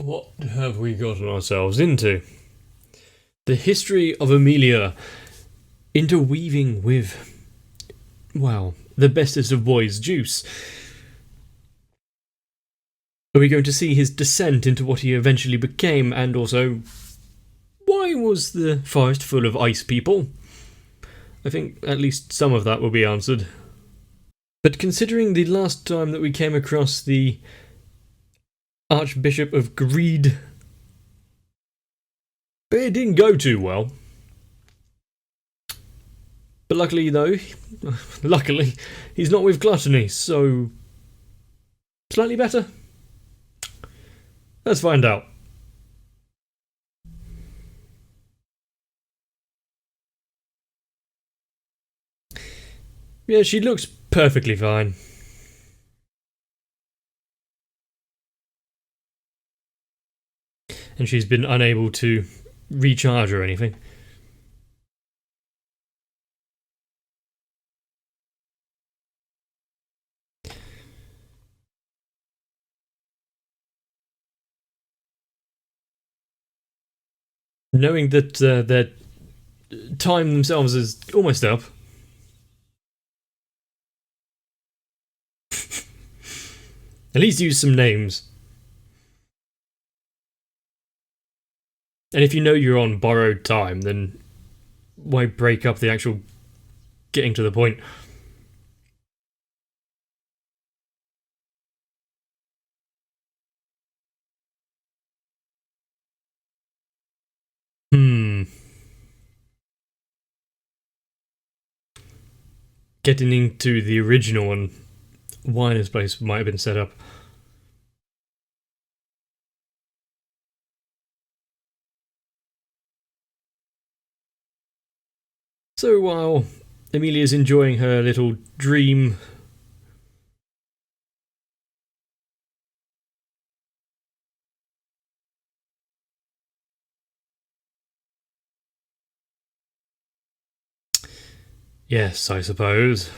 What have we gotten ourselves into? The history of Emilia, interweaving with, well, the bestest of boys, Geuse. Are we going to see his descent into what he eventually became, and also, why was the forest full of ice people? I think at least some of that will be answered. But considering the last time that we came across the Archbishop of Greed, it didn't go too well. But luckily though, he's not with Gluttony, so slightly better? Let's find out. Yeah, she looks perfectly fine. And she's been unable to recharge or anything. Knowing that their time themselves is almost up. At least use some names. And if you know you're on borrowed time, then why break up the actual getting to the point? Getting into the original one, why this place might have been set up. So while Emilia's enjoying her little dream, yes, I suppose.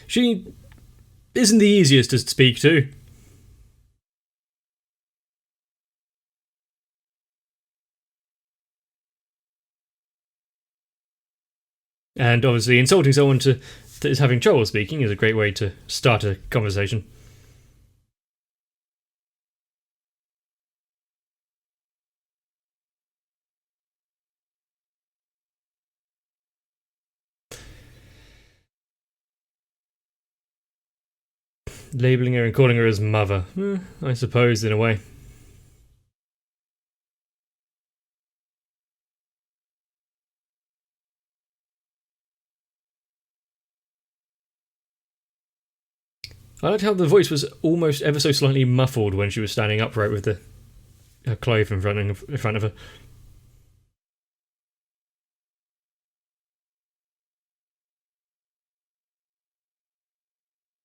She isn't the easiest to speak to. And obviously insulting someone that is having trouble speaking is a great way to start a conversation. Labelling her and calling her as mother. I suppose, in a way. I liked how the voice was almost ever so slightly muffled when she was standing upright with her clothe in front of her.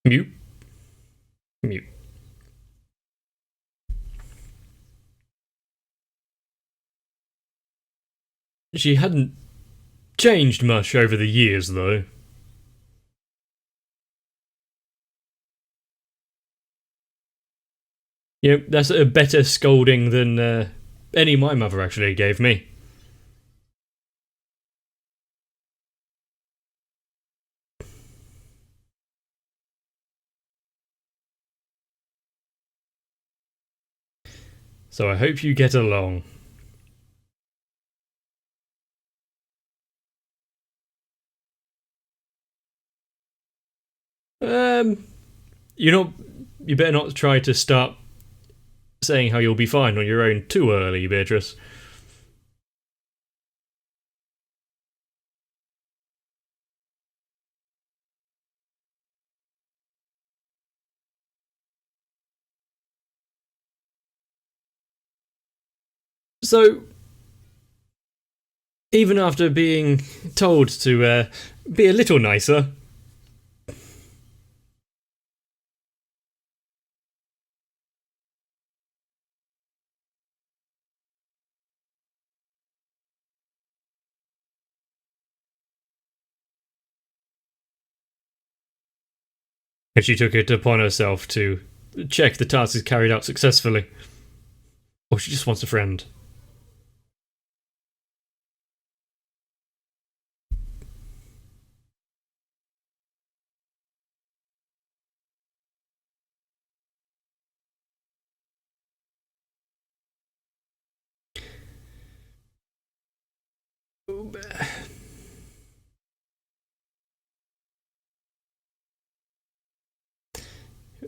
Mute. Mute. She hadn't changed much over the years, though. You know, that's a better scolding than any my mother actually gave me. So I hope you get along. You know, you better not try to start saying how you'll be fine on your own too early, Beatrice. So, even after being told to be a little nicer, And she took it upon herself to check the task is carried out successfully. Or she just wants a friend.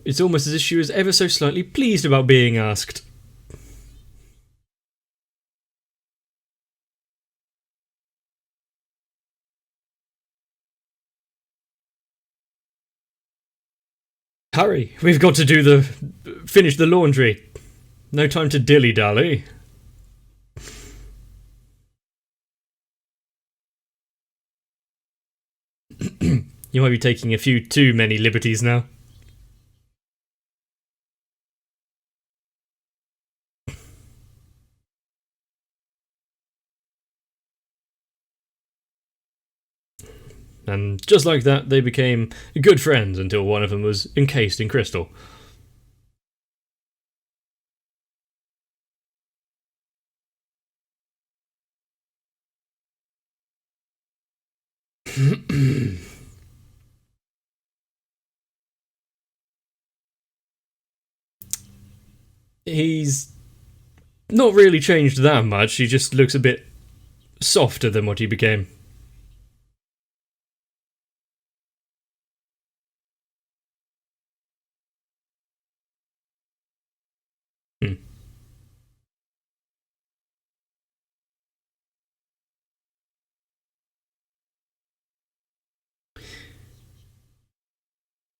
It's almost as if she was ever so slightly pleased about being asked. Hurry, we've got to finish the laundry. No time to dilly-dally. You might be taking a few too many liberties now. And just like that, they became good friends until one of them was encased in crystal. He's not really changed that much, he just looks a bit softer than what he became.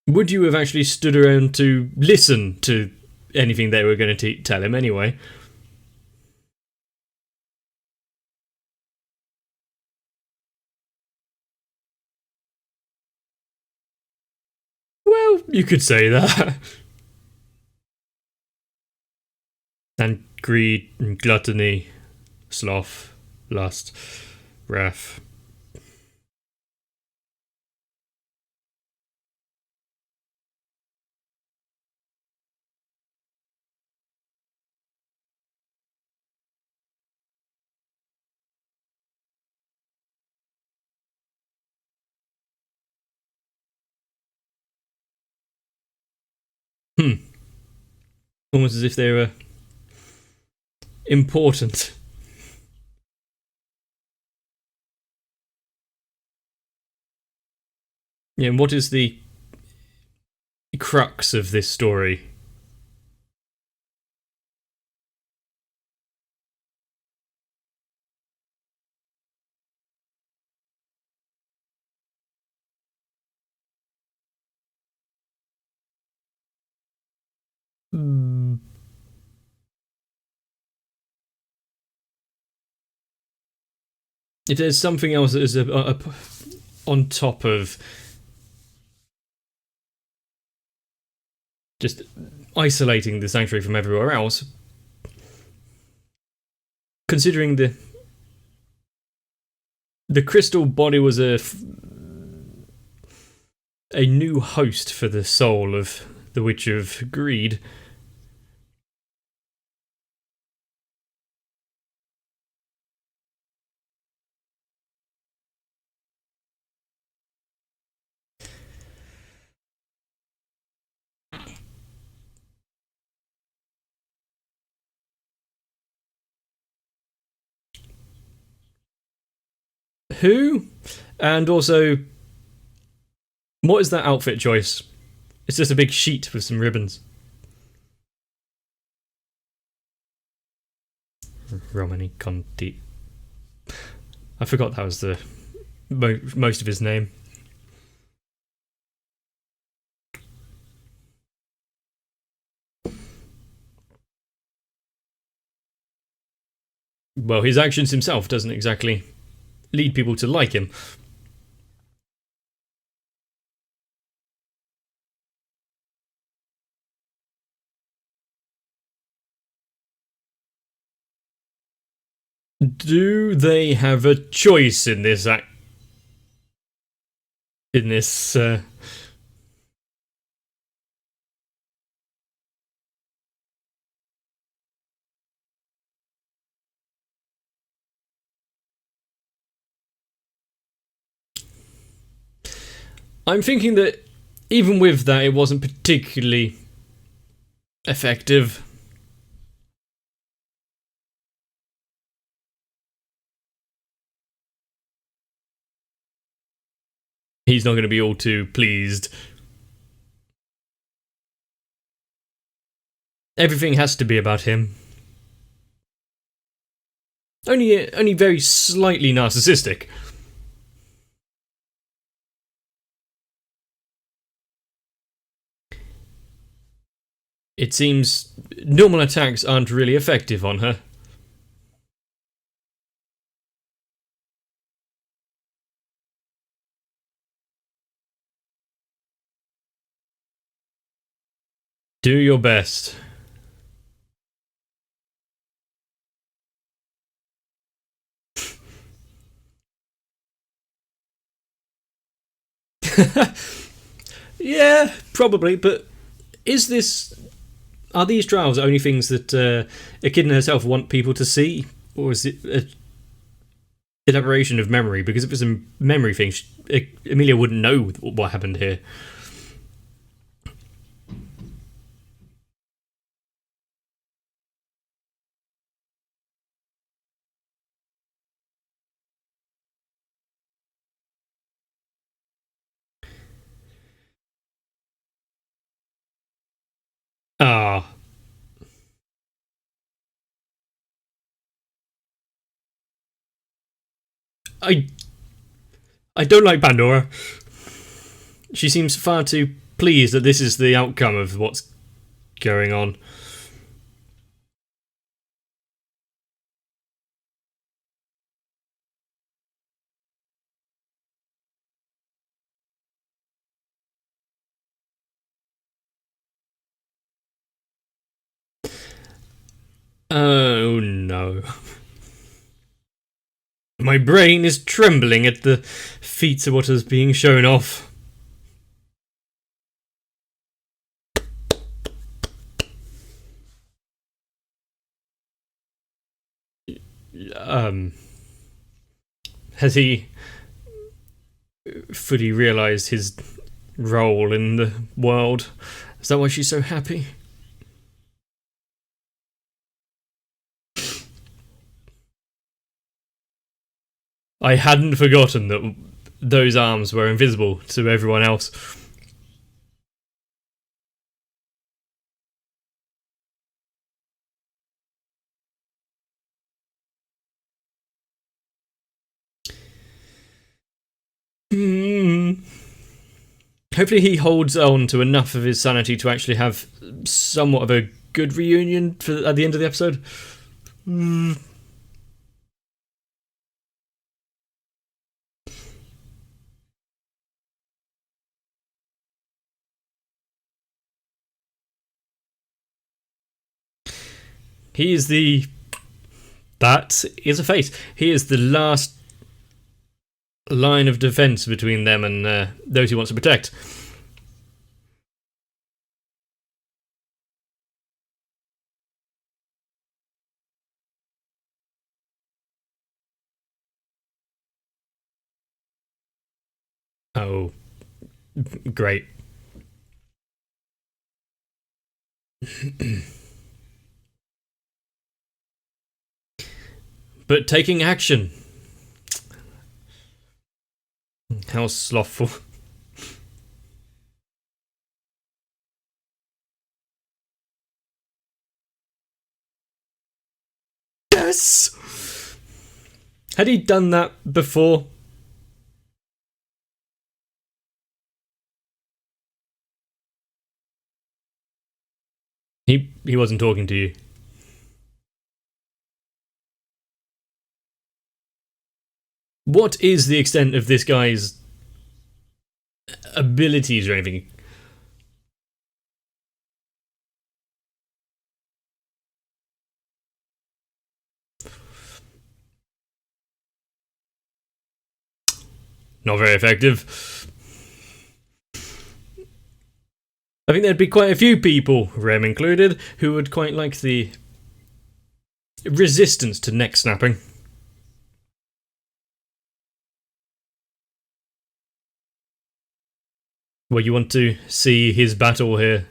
Would you have actually stood around to listen to anything they were going to tell him anyway? Well, you could say that. And greed and gluttony, sloth, lust, wrath. Almost as if they were important. Yeah, and what is the crux of this story? If there's something else that is on top of just isolating the sanctuary from everywhere else, considering the crystal body was a new host for the soul of the Witch of Greed. Who? And also, what is that outfit choice? It's just a big sheet with some ribbons. Romani Conti. I forgot that was the most of his name. Well, his actions himself doesn't exactly lead people to like him. Do they have a choice in this I'm thinking that even with that, it wasn't particularly effective. He's not going to be all too pleased. Everything has to be about him. Only very slightly narcissistic. It seems normal attacks aren't really effective on her. Do your best. Yeah, probably, but are these trials only things that Echidna herself want people to see, or is it an elaboration of memory? Because if it's a memory thing, Emilia wouldn't know what happened here. Ah. I don't like Pandora. She seems far too pleased that this is the outcome of what's going on. Oh no. My brain is trembling at the feats of what is being shown off. Has he fully realised his role in the world? Is that why she's so happy? I hadn't forgotten that those arms were invisible to everyone else. Hopefully he holds on to enough of his sanity to actually have somewhat of a good reunion at the end of the episode. He is that is a face. He is the last line of defense between them and those he wants to protect. Oh, great. But taking action. How slothful. Yes! Had he done that before? He wasn't talking to you. What is the extent of this guy's abilities or anything? Not very effective. I think there'd be quite a few people, Rem included, who would quite like the resistance to neck snapping. Well, you want to see his battle here.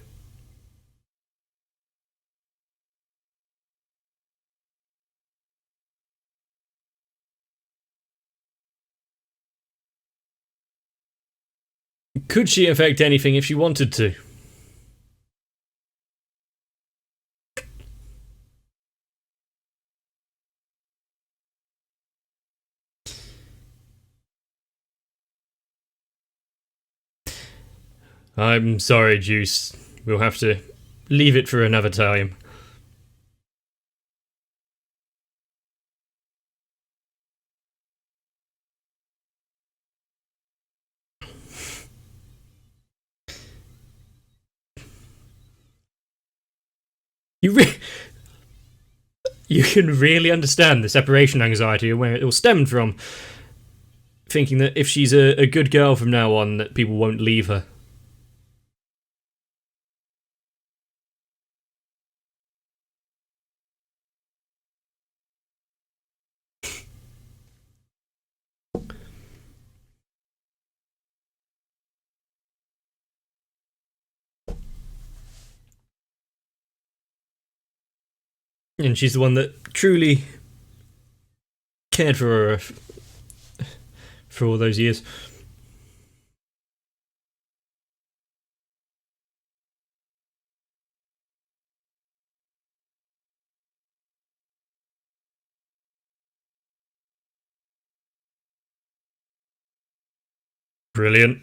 Could she affect anything if she wanted to? I'm sorry, Geuse. We'll have to leave it for another time. You can really understand the separation anxiety and where it all stemmed from. Thinking that if she's a good girl from now on, that people won't leave her. And she's the one that truly cared for her for all those years. Brilliant.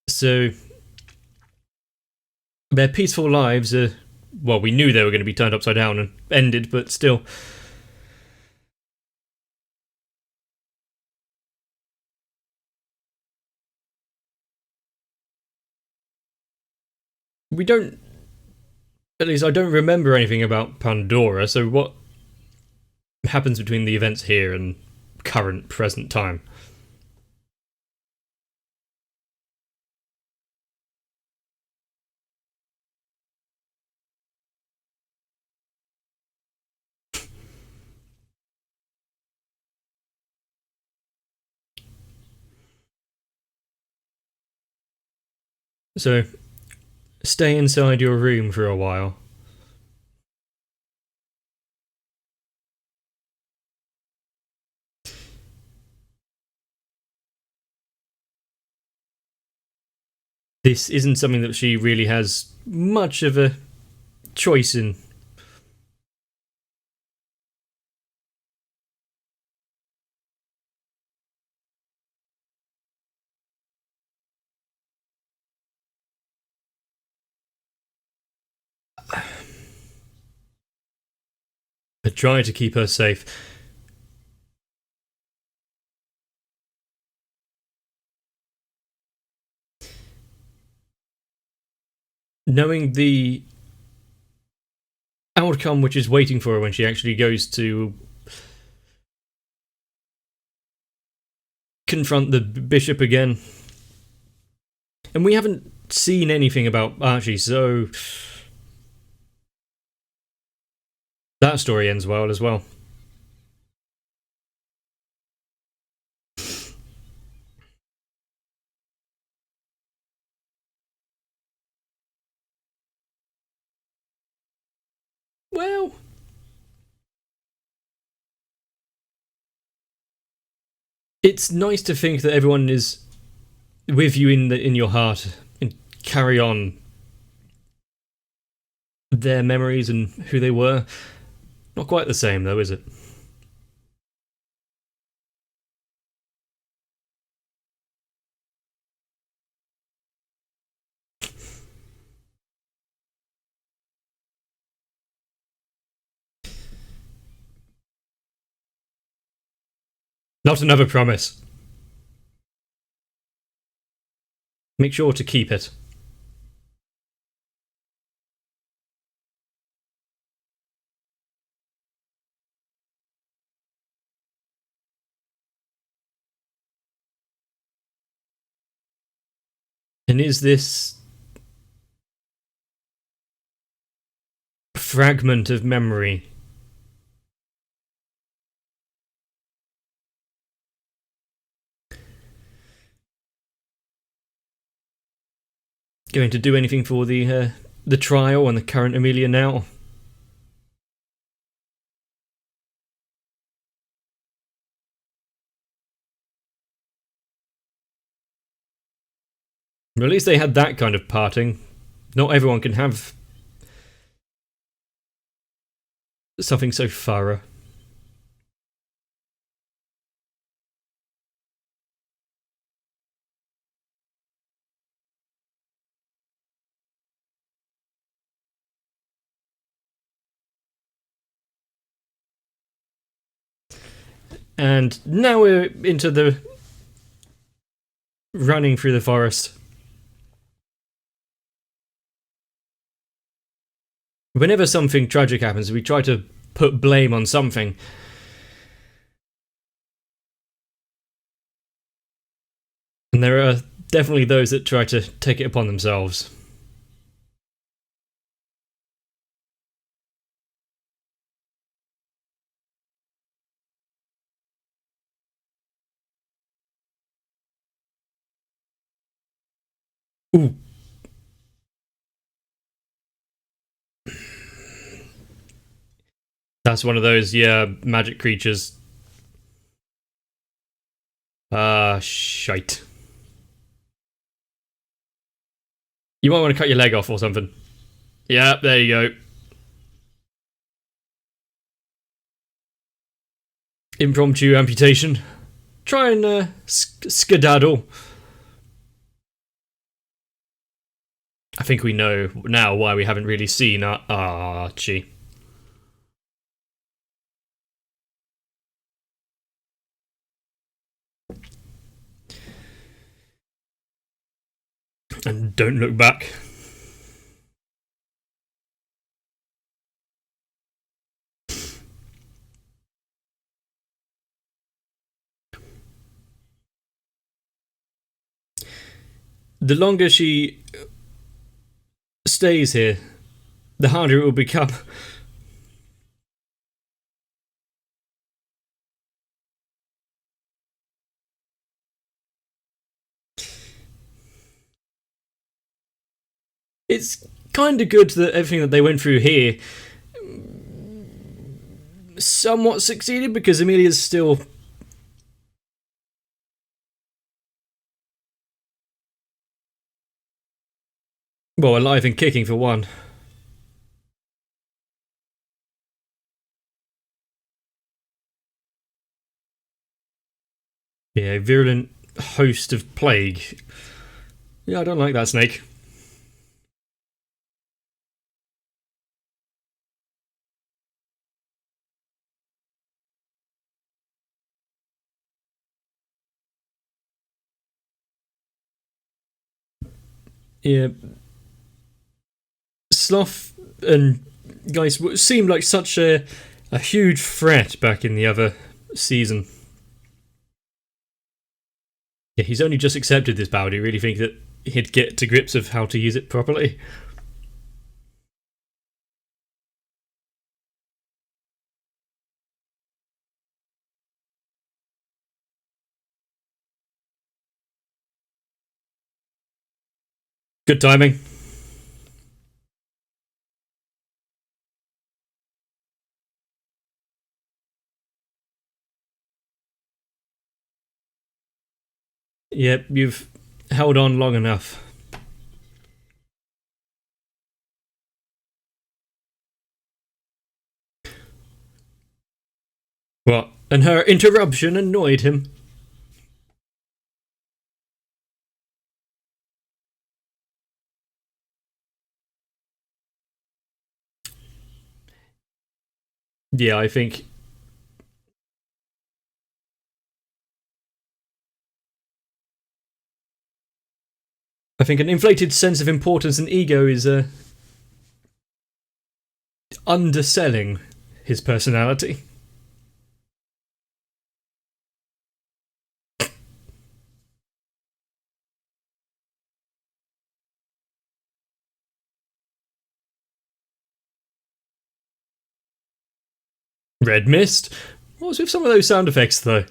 So, their peaceful lives are, well, we knew they were going to be turned upside down and ended, but still. We don't. At least I don't remember anything about Pandora, so what happens between the events here and current present time? So, stay inside your room for a while. This isn't something that she really has much of a choice in. But try to keep her safe. Knowing the outcome which is waiting for her when she actually goes to confront the bishop again. And we haven't seen anything about Archie, so that story ends well as well. Well, it's nice to think that everyone is with you in your heart and carry on their memories and who they were. Not quite the same, though, is it? Not another promise. Make sure to keep it. And is this fragment of memory going to do anything for the trial and the current Emilia now? Or at least they had that kind of parting. Not everyone can have something so thorough. And now we're into the running through the forest. Whenever something tragic happens, we try to put blame on something. And there are definitely those that try to take it upon themselves. Ooh. That's one of those, magic creatures. Shite. You might want to cut your leg off or something. Yeah, there you go. Impromptu amputation. Try and skedaddle. I think we know now why we haven't really seen Archie. And don't look back. The longer she stays here, the harder it will become. It's kind of good that everything that they went through here somewhat succeeded, because Emilia's still... well, alive and kicking for one. Yeah, a virulent host of plague. Yeah, I don't like that snake. Yeah. Sloth and Geuse seemed like such a huge threat back in the other season. Yeah, he's only just accepted this power. Do you really think that he'd get to grips of how to use it properly? Good timing. Yep, you've held on long enough. What? And her interruption annoyed him. Yeah, I think... an inflated sense of importance and ego is underselling his personality. Red mist? What's with some of those sound effects, though?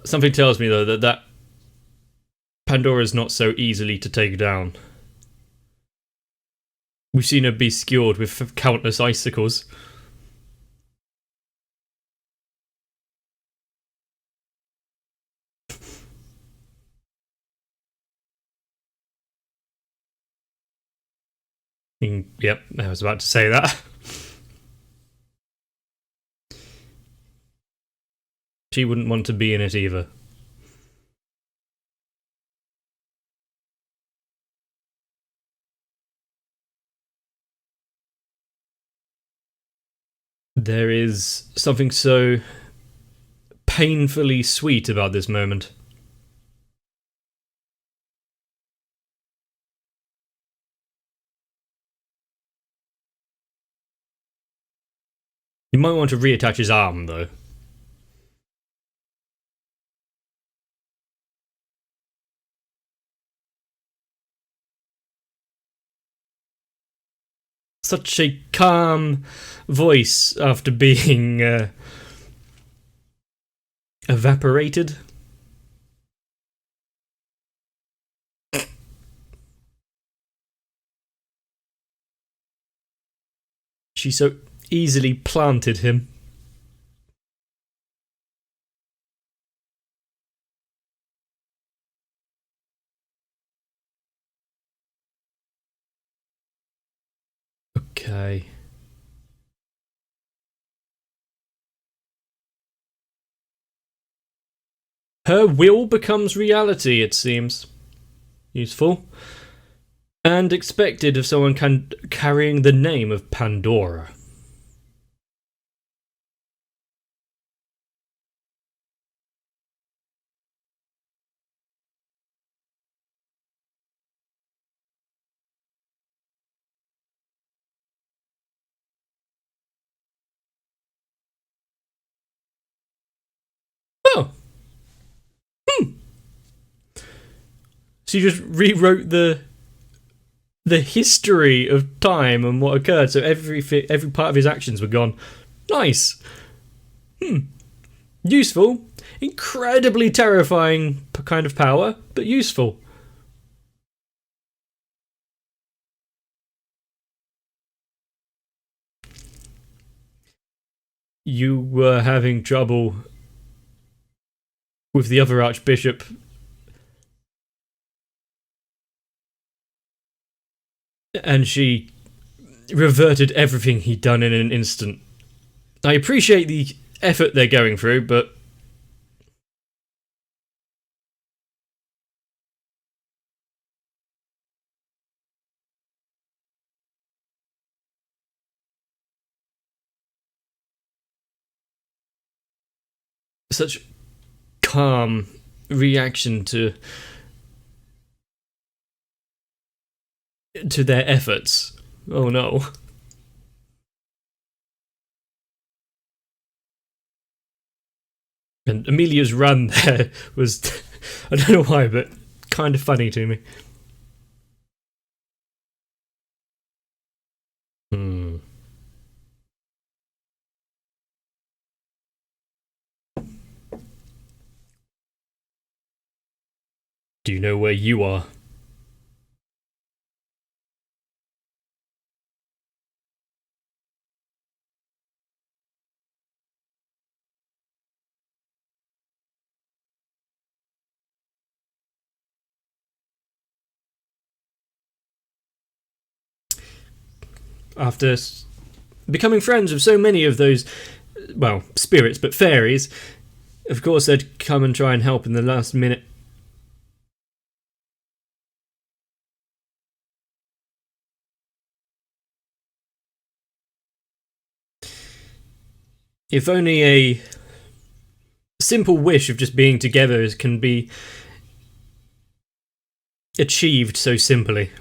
Something tells me, though, that Pandora's not so easily to take down. We've seen her be skewered with countless icicles. Yep, I was about to say that. She wouldn't want to be in it either. There is something so painfully sweet about this moment. You might want to reattach his arm, though. Such a calm voice after being evaporated. She so easily planted him. Okay. Her will becomes reality, it seems. Useful. And expected of someone carrying the name of Pandora. Oh. She just rewrote the history of time and what occurred, so every part of his actions were gone. Nice. Useful. Incredibly terrifying kind of power, but useful. You were having trouble with the other Archbishop. And she reverted everything he'd done in an instant. I appreciate the effort they're going through, but such calm reaction to their efforts. Oh no. And Emilia's run there was, I don't know why, but kind of funny to me. Do you know where you are? After becoming friends with so many of those, well, spirits, but fairies, of course they'd come and try and help in the last minute. If only a simple wish of just being together can be achieved so simply.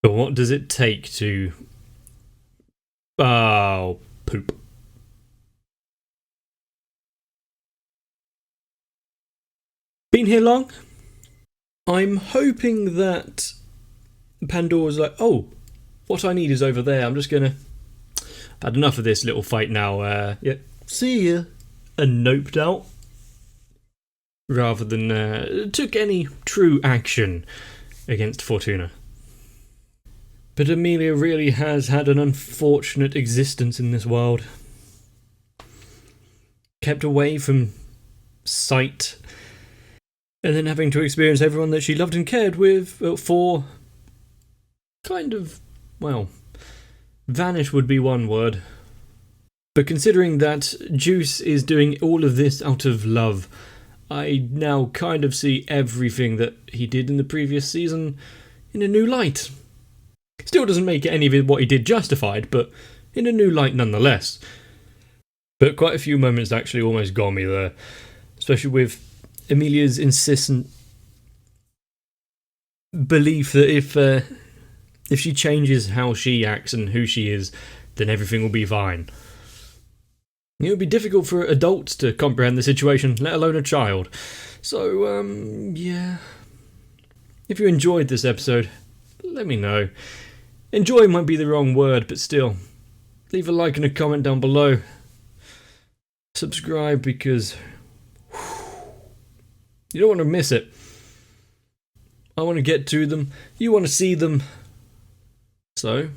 But what does it take to... Oh, poop. Been here long? I'm hoping that Pandora's like, oh, what I need is over there. I'm just gonna... I've had enough of this little fight now. Yeah, see ya. And noped out. Rather than took any true action against Fortuna. But Emilia really has had an unfortunate existence in this world. Kept away from sight, and then having to experience everyone that she loved and cared for kind of, well, vanish would be one word. But considering that Geuse is doing all of this out of love, I now kind of see everything that he did in the previous season in a new light. Still doesn't make any of what he did justified, but in a new light nonetheless. But quite a few moments actually almost got me there, especially with Emilia's insistent belief that if she changes how she acts and who she is, then everything will be fine. It would be difficult for adults to comprehend the situation, let alone a child. So, yeah. If you enjoyed this episode, let me know. Enjoy might be the wrong word, but still. Leave a like and a comment down below. Subscribe because you don't want to miss it. I want to get to them. You want to see them. So,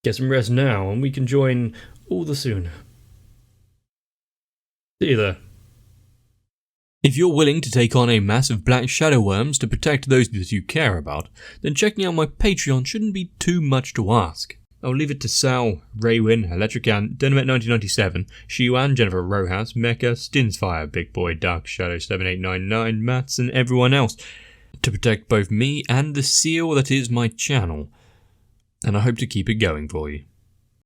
get some rest now and we can join all the sooner. See you there. If you're willing to take on a massive black shadow worms to protect those that you care about, then checking out my Patreon shouldn't be too much to ask. I'll leave it to Sal, Raywin, Electrican, Dynamite1997, Shiwan, Jennifer Rojas, Mecha, Stinsfire, Big Boy, Dark Shadow 7899, Mats, and everyone else to protect both me and the seal that is my channel. And I hope to keep it going for you.